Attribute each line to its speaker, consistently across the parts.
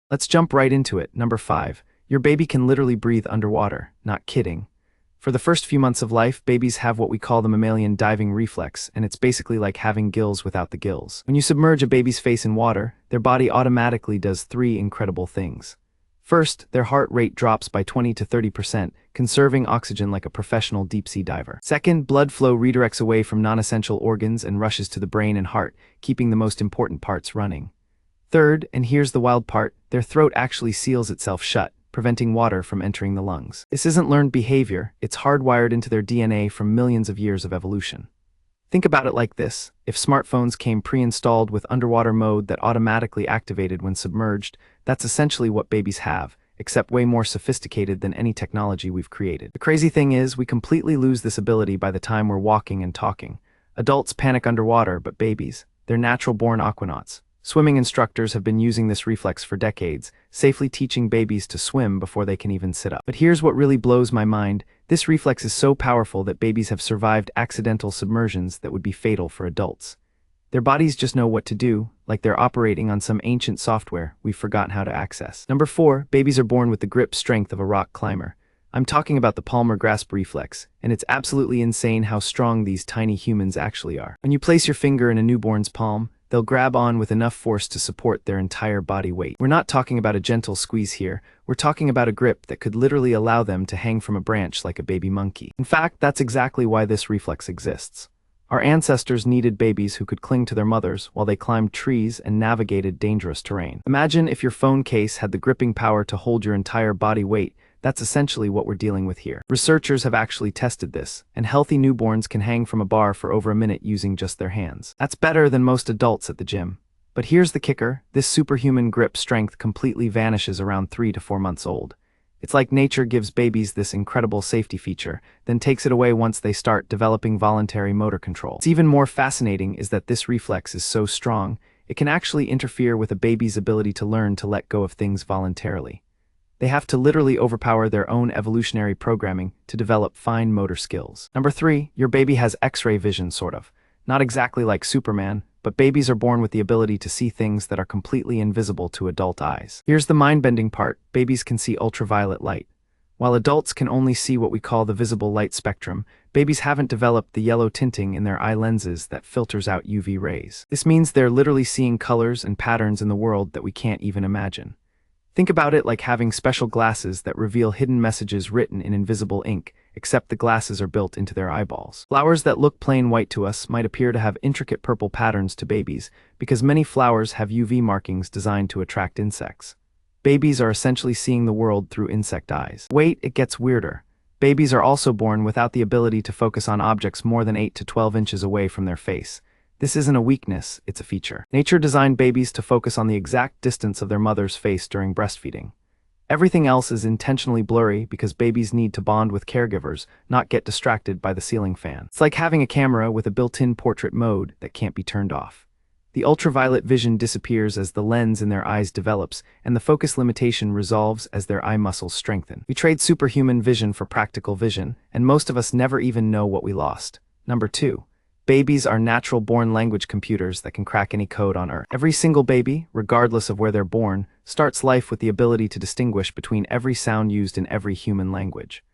Speaker 1: Let's jump right into it. Number 5. Your baby can literally breathe underwater. Not kidding. For the first few months of life, babies have what we call the mammalian diving reflex, and it's basically like having gills without the gills. When you submerge a baby's face in water, their body automatically does 3 incredible things. First, their heart rate drops by 20 to 30%, conserving oxygen like a professional deep-sea diver. Second, blood flow redirects away from non-essential organs and rushes to the brain and heart, keeping the most important parts running. Third, and here's the wild part, their throat actually seals itself shut, preventing water from entering the lungs. This isn't learned behavior, it's hardwired into their DNA from millions of years of evolution. Think about it like this: if smartphones came pre-installed with underwater mode that automatically activated when submerged, that's essentially what babies have, except way more sophisticated than any technology we've created. The crazy thing is, we completely lose this ability by the time we're walking and talking. Adults panic underwater, but babies, they're natural-born aquanauts. Swimming instructors have been using this reflex for decades, safely teaching babies to swim before they can even sit up. But here's what really blows my mind. This reflex is so powerful that babies have survived accidental submersions that would be fatal for adults. Their bodies just know what to do, like they're operating on some ancient software we've forgotten how to access. Number 4, babies are born with the grip strength of a rock climber. I'm talking about the palmar grasp reflex, and it's absolutely insane how strong these tiny humans actually are. When you place your finger in a newborn's palm, they'll grab on with enough force to support their entire body weight. We're not talking about a gentle squeeze here, we're talking about a grip that could literally allow them to hang from a branch like a baby monkey. In fact, that's exactly why this reflex exists. Our ancestors needed babies who could cling to their mothers while they climbed trees and navigated dangerous terrain. Imagine if your phone case had the gripping power to hold your entire body weight. That's essentially what we're dealing with here. Researchers have actually tested this, and healthy newborns can hang from a bar for over a minute using just their hands. That's better than most adults at the gym. But here's the kicker: this superhuman grip strength completely vanishes around 3 to 4 months old. It's like nature gives babies this incredible safety feature, then takes it away once they start developing voluntary motor control. What's even more fascinating is that this reflex is so strong, it can actually interfere with a baby's ability to learn to let go of things voluntarily. They have to literally overpower their own evolutionary programming to develop fine motor skills. Number 3, your baby has X-ray vision, sort of. Not exactly like Superman, but babies are born with the ability to see things that are completely invisible to adult eyes. Here's the mind-bending part: babies can see ultraviolet light. While adults can only see what we call the visible light spectrum, babies haven't developed the yellow tinting in their eye lenses that filters out UV rays. This means they're literally seeing colors and patterns in the world that we can't even imagine. Think about it like having special glasses that reveal hidden messages written in invisible ink, except the glasses are built into their eyeballs. Flowers that look plain white to us might appear to have intricate purple patterns to babies, because many flowers have UV markings designed to attract insects. Babies are essentially seeing the world through insect eyes. Wait, it gets weirder. Babies are also born without the ability to focus on objects more than 8 to 12 inches away from their face. This isn't a weakness, it's a feature. Nature designed babies to focus on the exact distance of their mother's face during breastfeeding. Everything else is intentionally blurry because babies need to bond with caregivers, not get distracted by the ceiling fan. It's like having a camera with a built-in portrait mode that can't be turned off. The ultraviolet vision disappears as the lens in their eyes develops, and the focus limitation resolves as their eye muscles strengthen. We trade superhuman vision for practical vision, and most of us never even know what we lost. Number 2. Babies are natural-born language computers that can crack any code on Earth. Every single baby, regardless of where they're born, starts life with the ability to distinguish between every sound used in every human language.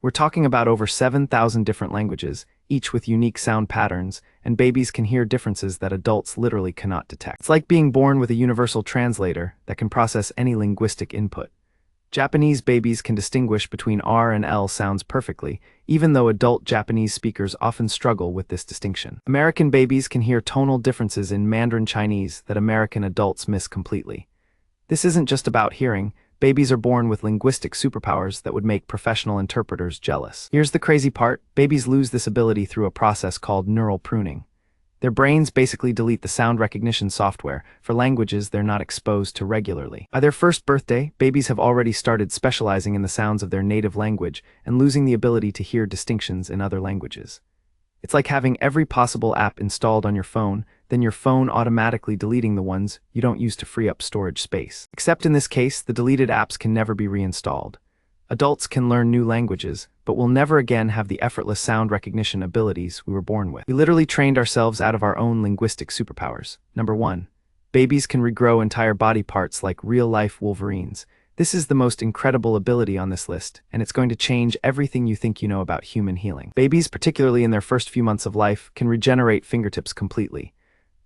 Speaker 1: We're talking about over 7,000 different languages, each with unique sound patterns, and babies can hear differences that adults literally cannot detect. It's like being born with a universal translator that can process any linguistic input. Japanese babies can distinguish between R and L sounds perfectly, even though adult Japanese speakers often struggle with this distinction. American babies can hear tonal differences in Mandarin Chinese that American adults miss completely. This isn't just about hearing. Babies are born with linguistic superpowers that would make professional interpreters jealous. Here's the crazy part: babies lose this ability through a process called neural pruning. Their brains basically delete the sound recognition software for languages they're not exposed to regularly. By their first birthday, babies have already started specializing in the sounds of their native language and losing the ability to hear distinctions in other languages. It's like having every possible app installed on your phone, then your phone automatically deleting the ones you don't use to free up storage space. Except in this case, the deleted apps can never be reinstalled. Adults can learn new languages, but will never again have the effortless sound recognition abilities we were born with. We literally trained ourselves out of our own linguistic superpowers. Number 1. Babies can regrow entire body parts like real-life Wolverines. This is the most incredible ability on this list, and it's going to change everything you think you know about human healing. Babies, particularly in their first few months of life, can regenerate fingertips completely.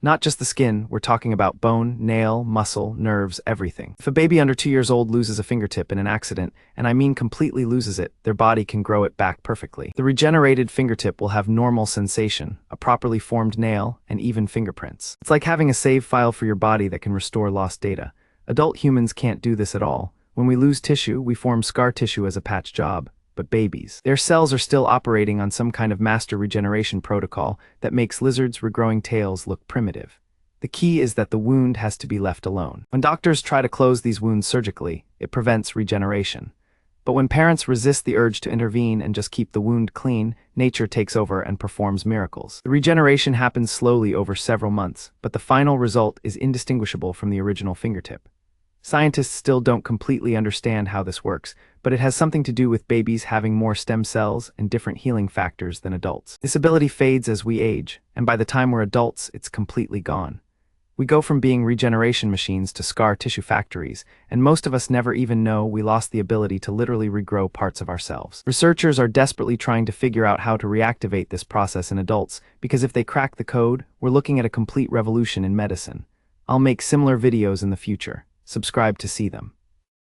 Speaker 1: Not just the skin, we're talking about bone, nail, muscle, nerves, everything. If a baby under 2 years old loses a fingertip in an accident, and I mean completely loses it, their body can grow it back perfectly. The regenerated fingertip will have normal sensation, a properly formed nail, and even fingerprints. It's like having a save file for your body that can restore lost data. Adult humans can't do this at all. When we lose tissue, we form scar tissue as a patch job. But babies, their cells are still operating on some kind of master regeneration protocol that makes lizards' regrowing tails look primitive. The key is that the wound has to be left alone. When doctors try to close these wounds surgically, it prevents regeneration. But when parents resist the urge to intervene and just keep the wound clean, nature takes over and performs miracles. The regeneration happens slowly over several months, but the final result is indistinguishable from the original fingertip. Scientists still don't completely understand how this works, but it has something to do with babies having more stem cells and different healing factors than adults. This ability fades as we age, and by the time we're adults, it's completely gone. We go from being regeneration machines to scar tissue factories, and most of us never even know we lost the ability to literally regrow parts of ourselves. Researchers are desperately trying to figure out how to reactivate this process in adults, because if they crack the code, we're looking at a complete revolution in medicine. I'll make similar videos in the future. Subscribe to see them.